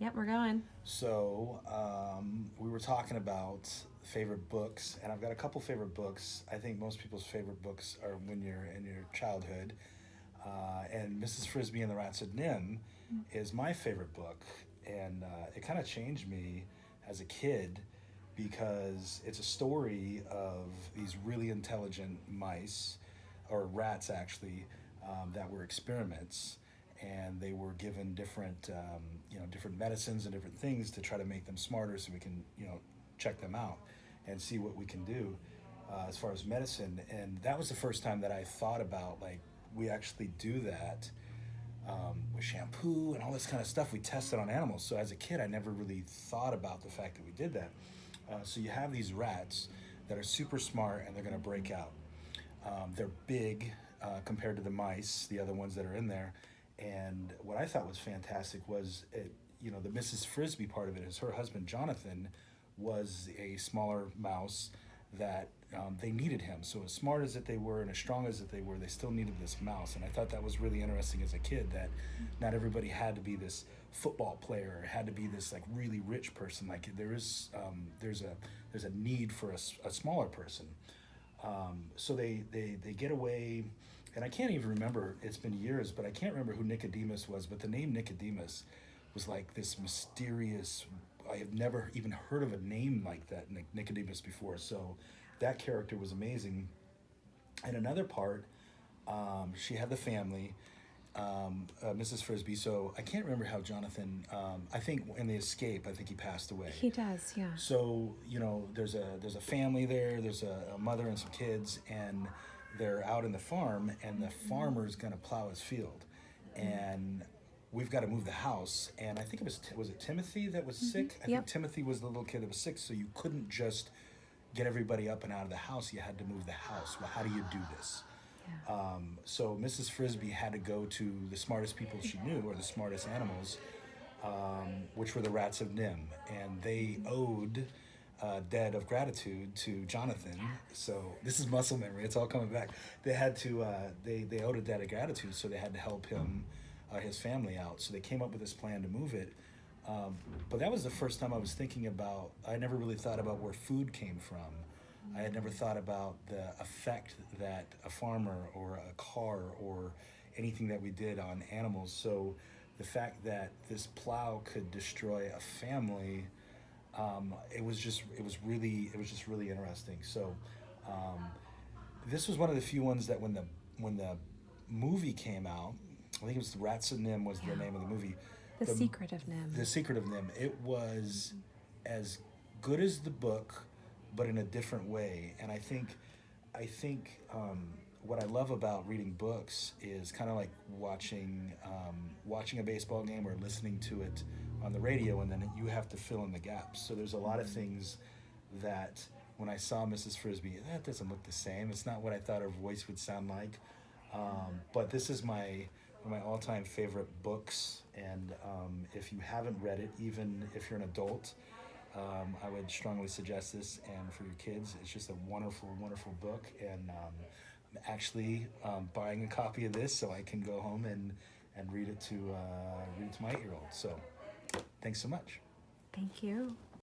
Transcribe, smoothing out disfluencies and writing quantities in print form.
Yep, we're going. So we were talking about favorite books, and I've got a couple favorite books. I think most people's favorite books are when you're in your childhood. And Mrs. Frisby and the Rats of Nimh is my favorite book, and it kind of changed me as a kid because it's a story of these really intelligent mice, or rats actually, that were experiments, and they were given different medicines and different things to try to make them smarter, so we can check them out and see what we can do as far as medicine. And that was the first time that I thought about, like, we actually do that with shampoo and all this kind of stuff. We test it on animals. So as a kid, I never really thought about the fact that we did that. So you have these rats that are super smart, and they're going to break out. They're big compared to the mice, the other ones that are in there. And what I thought was fantastic was the Mrs. Frisby part of it is her husband Jonathan was a smaller mouse that they needed him. So as smart as that they were and as strong as that they were, they still needed this mouse. And I thought that was really interesting as a kid, that not everybody had to be this football player or had to be this like really rich person. Like there's a need for a smaller person. So they get away, and I can't even remember. It's been years, but I can't remember who Nicodemus was. But the name Nicodemus was like this mysterious. I have never even heard of a name like that, Nicodemus, before. So that character was amazing. And another part, she had the family, Mrs. Frisby. So I can't remember how Jonathan. I think in the escape, I think he passed away. He does, yeah. So there's a family there. There's a mother and some kids, and they're out in the farm, and the farmer's gonna plow his field, and we've got to move the house. And I think was it Timothy that was sick? I think Timothy was the little kid that was sick. So you couldn't just get everybody up and out of the house. You had to move the house. Well, how do you do this? Yeah. So Mrs. Frisby had to go to the smartest people she knew, or the smartest animals, which were the Rats of Nimh, and they owed a debt of gratitude to Jonathan. So this is muscle memory; it's all coming back. They had to they owed a debt of gratitude, so they had to help him, his family out. So they came up with this plan to move it. But that was the first time I was thinking about. I never really thought about where food came from. I had never thought about the effect that a farmer or a car or anything that we did on animals. So the fact that this plow could destroy a family, it was just really interesting. So this was one of the few ones that when the movie came out, I think it was Rats of Nimh was the name of the movie. The Secret of Nim. The Secret of Nim. It was as good as the book, but in a different way. And I think what I love about reading books is kind of like watching a baseball game or listening to it on the radio, and then you have to fill in the gaps. So there's a lot of things that when I saw Mrs. Frisby, that doesn't look the same. It's not what I thought her voice would sound like. But this is one of my all-time favorite books, and if you haven't read it, even if you're an adult, I would strongly suggest this. And for your kids, it's just a wonderful, wonderful book. And I'm actually buying a copy of this so I can go home and read it to my 8-year-old. So, thanks so much. Thank you.